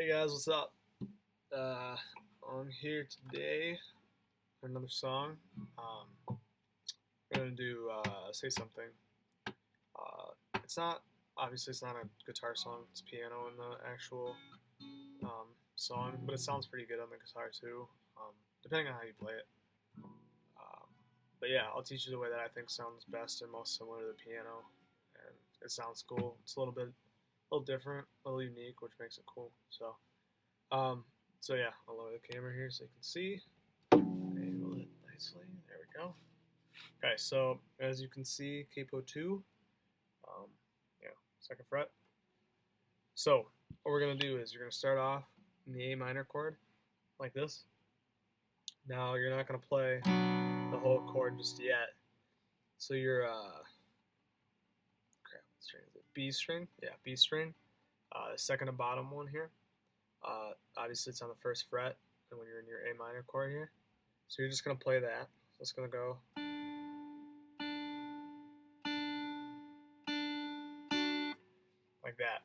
Hey guys, what's up? I'm here today for another song. I'm gonna do "Say Something." It's not obviously it's not a guitar song. It's piano in the actual song, but it sounds pretty good on the guitar too, depending on how you play it. Um, but yeah, I'll teach you the way that I think sounds best and most similar to the piano, and it sounds cool. It's a little different, a little unique, which makes it cool. Um, so yeah, I'll lower the camera here so you can see. Angle it nicely. There we go. Okay, so as you can see, capo 2, um, yeah, second fret. So what we're gonna do is you're gonna start off in the A minor chord like this. Now you're not gonna play the whole chord just yet. So you're crap, what string is it? B string, yeah, B string. The second to bottom one here. Obviously it's on the first fret, and when you're in your A minor chord here. So you're just gonna play that. So it's gonna go like that.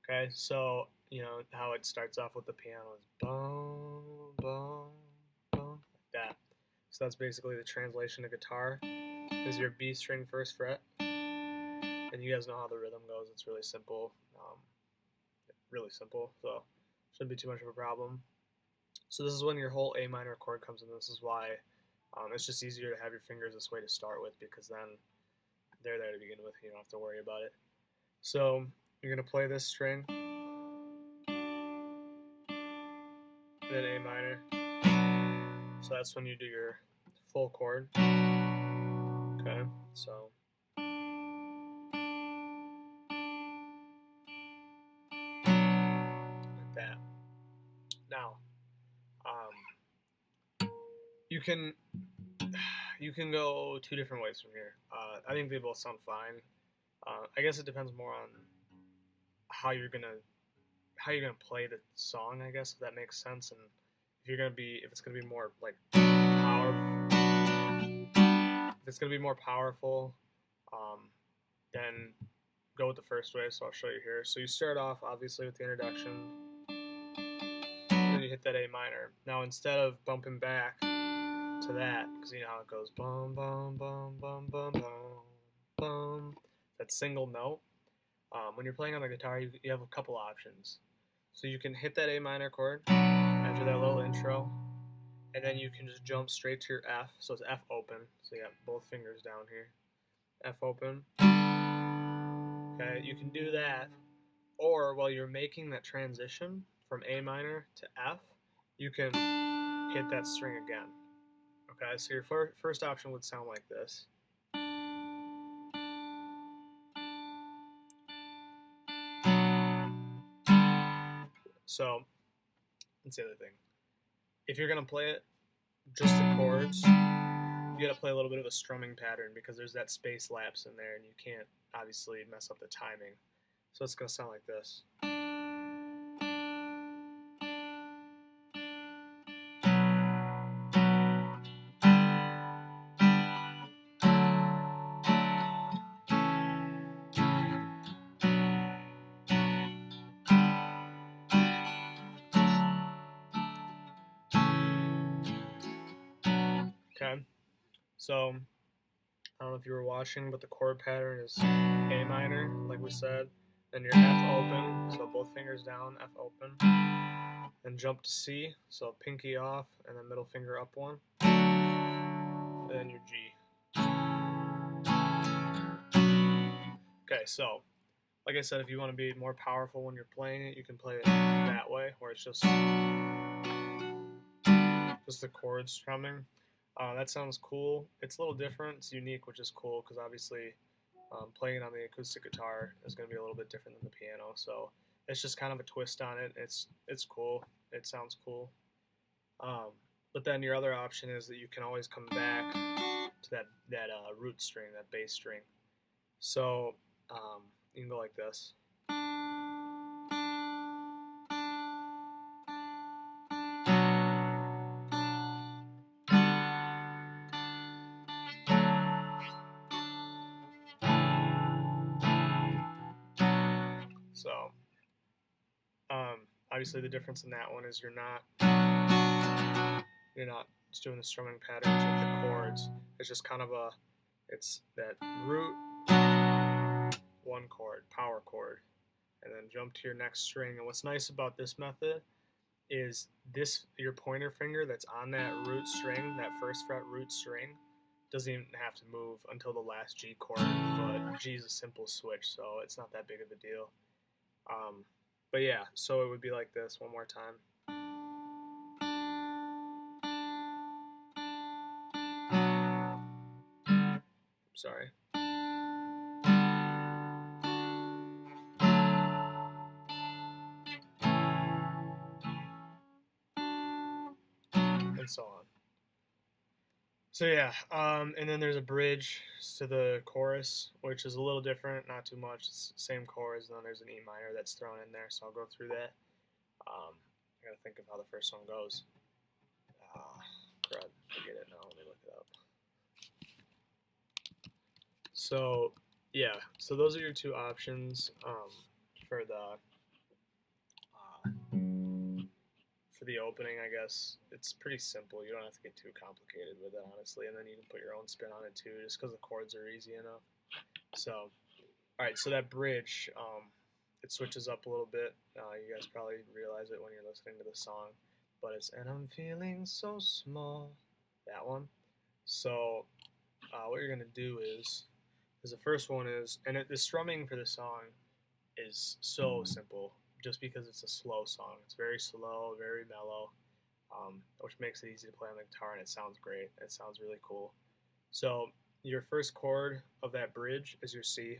Okay, so you know how it starts off with the piano is boom, boom, boom, like that. So that's basically the translation to guitar. Is your B string first fret, and you guys know how the rhythm goes. It's really simple, really simple. So shouldn't be too much of a problem. So this is when your whole A minor chord comes in. This is why it's just easier to have your fingers this way to start with, because then they're there to begin with. You don't have to worry about it. So you're gonna play this string, then A minor. So that's when you do your full chord. Okay, so like that. Now, you can go two different ways from here. I think they both sound fine. I guess it depends more on how you're gonna play the song. I guess if that makes sense, and if it's gonna be more like if it's gonna be more powerful, then go with the first way. So I'll show you here. So you start off obviously with the introduction, and then you hit that A minor. Now instead of bumping back to that, because you know how it goes, bum bum bum bum bum bum bum, that single note. When you're playing on the guitar, you have a couple options. So you can hit that A minor chord after that little intro, and then you can just jump straight to your F. So it's F open. So you got both fingers down here. F open. Okay, you can do that. Or while you're making that transition from A minor to F, you can hit that string again. Okay, so your first option would sound like this. So that's the other thing. If you're gonna play it just the chords, you gotta play a little bit of a strumming pattern, because there's that space lapse in there, and you can't obviously mess up the timing. So it's gonna sound like this. Okay, so I don't know if you were watching, but the chord pattern is A minor, like we said, then your F open, so both fingers down, F open, then jump to C, so pinky off, and then middle finger up one, and then your G. Okay, so like I said, if you want to be more powerful when you're playing it, you can play it that way, where it's just the chords strumming. That sounds cool. It's a little different. It's unique, which is cool, because obviously playing it on the acoustic guitar is going to be a little bit different than the piano. So it's just kind of a twist on it. It's cool. It sounds cool. But then your other option is that you can always come back to that root string, that bass string. So you can go like this. So obviously the difference in that one is you're not just doing the strumming patterns with the chords. It's just kind of it's that root, one chord, power chord, and then jump to your next string. And what's nice about this method is your pointer finger that's on that root string, that first fret root string, doesn't even have to move until the last G chord, but G is a simple switch, so it's not that big of a deal. But yeah, so it would be like this one more time. Sorry. And so on. So yeah, and then there's a bridge to the chorus, which is a little different, not too much. It's the same chords, and then there's an E minor that's thrown in there, so I'll go through that. I gotta think of how the first one goes. Crud, forget it now, let me look it up. So, yeah, so those are your two options for the opening, I guess. It's pretty simple. You don't have to get too complicated with it, honestly, and then you can put your own spin on it too, just because the chords are easy enough. So, alright, so that bridge, it switches up a little bit. You guys probably realize it when you're listening to the song, but it's, and I'm feeling so small, that one. So, what you're going to do is the first one is, and the strumming for the song is so simple, just because it's a slow song. It's very slow, very mellow, which makes it easy to play on the guitar, and it sounds great. It sounds really cool. So your first chord of that bridge is your C.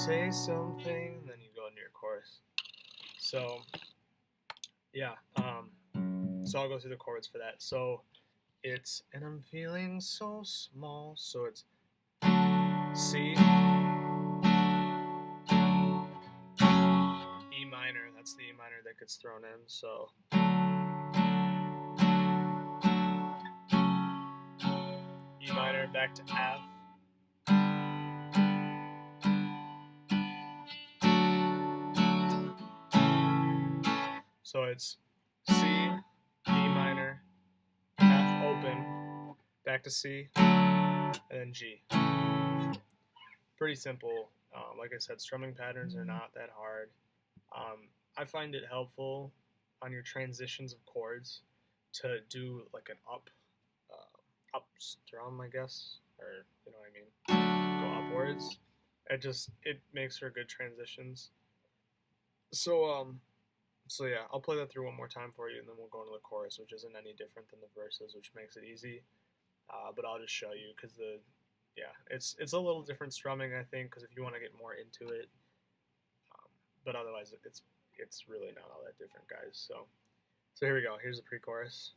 Say something, then you go into your chorus. So, yeah, so I'll go through the chords for that. So it's, and I'm feeling so small, so it's C, E minor, that's the E minor that gets thrown in, so E minor back to F, so it's C, E minor, F open, back to C, and then G. Pretty simple. Like I said, strumming patterns are not that hard. I find it helpful on your transitions of chords to do like an up strum, I guess, or you know what I mean, go upwards. It makes for good transitions. So yeah, I'll play that through one more time for you, and then we'll go into the chorus, which isn't any different than the verses, which makes it easy. But I'll just show you because it's a little different strumming, I think, because if you want to get more into it, but otherwise it's really not all that different, guys. So here we go. Here's the pre-chorus.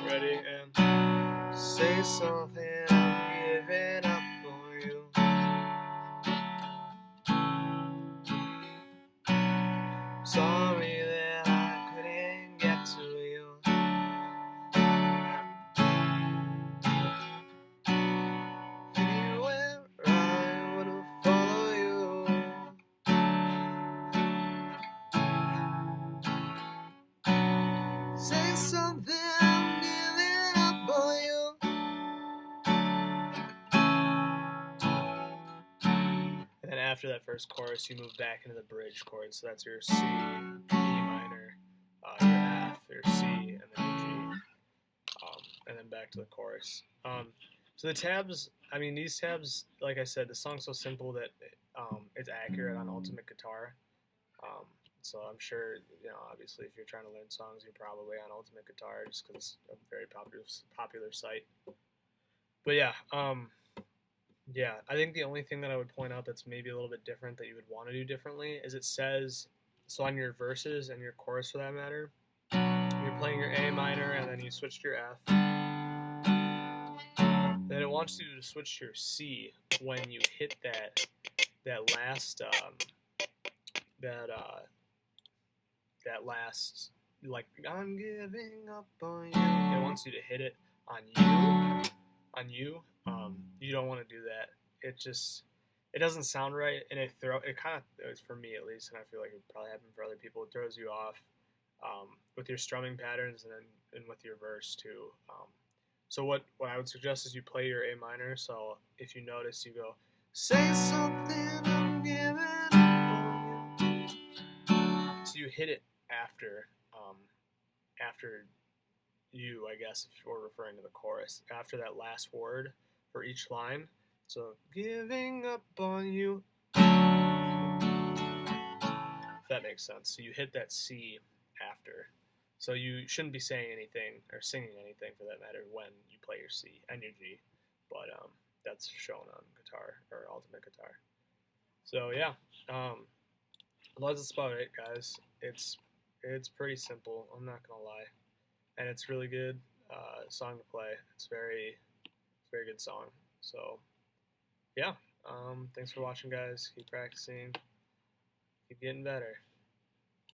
Ready, and say something, I'm giving up on you. Sorry that I couldn't get to you. Anywhere I would follow you. Say something, I'm giving up on you. after that first chorus, you move back into the bridge chord. So that's your C, E minor, your F, your C, and then your G, and then back to the chorus. So the tabs, I mean, these tabs, like I said, the song's so simple that it's accurate on Ultimate Guitar. Um, so I'm sure, obviously, if you're trying to learn songs, you're probably on Ultimate Guitar just because it's a very popular site. But yeah, I think the only thing that I would point out that's maybe a little bit different that you would want to do differently is it says, so on your verses and your chorus for that matter, you're playing your A minor and then you switch to your F. Then it wants you to switch to your C when you hit that last like I'm giving up on you. It wants you to hit it on you. You don't want to do that. It doesn't sound right, and it kind of, for me at least, and I feel like it would probably happen for other people. It throws you off with your strumming patterns and with your verse too. So what I would suggest is you play your A minor. So if you notice, you go say something, I'm giving up on you. So you hit it after you, I guess, if you're referring to the chorus, after that last word for each line. So giving up on you, if that makes sense. So you hit that C after. So you shouldn't be saying anything or singing anything for that matter when you play your C and your G, but that's shown on guitar or Ultimate Guitar. So yeah, that's about it, guys. It's pretty simple. I'm not gonna lie, and it's really good song to play. It's very good song. So yeah, thanks for watching, guys. Keep practicing, keep getting better.